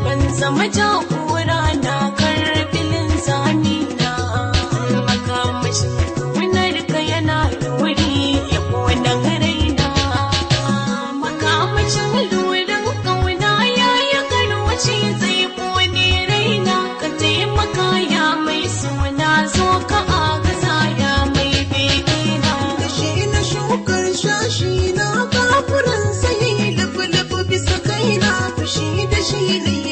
ban zama jagora na karfilin zamina makamashin wunar ka yana da wuri ya kona raina makamashin lurin kauna ya yi garwaci zai kone raina ka taimaka ya mai suna zo ka agaza ya mai bebina Shi na shukar shashi na kafuran sai lafi-lafi bisa kaina fushi da shi ne